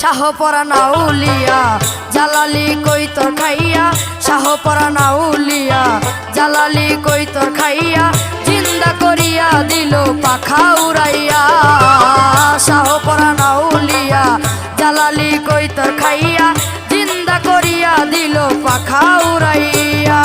শাহপরা নাউলিয়া জালালি কই তোর খাইয়া, শাহপরা নাউলিয়া জালালি কই তোর খাইয়া, জিন্দা করিয়া দিল পাখা উড়াইয়া। শাহপরা নাউলিয়া জালালি কই তোর খাইয়া, জিন্দা করিয়া দিল পাখা উড়াইয়া।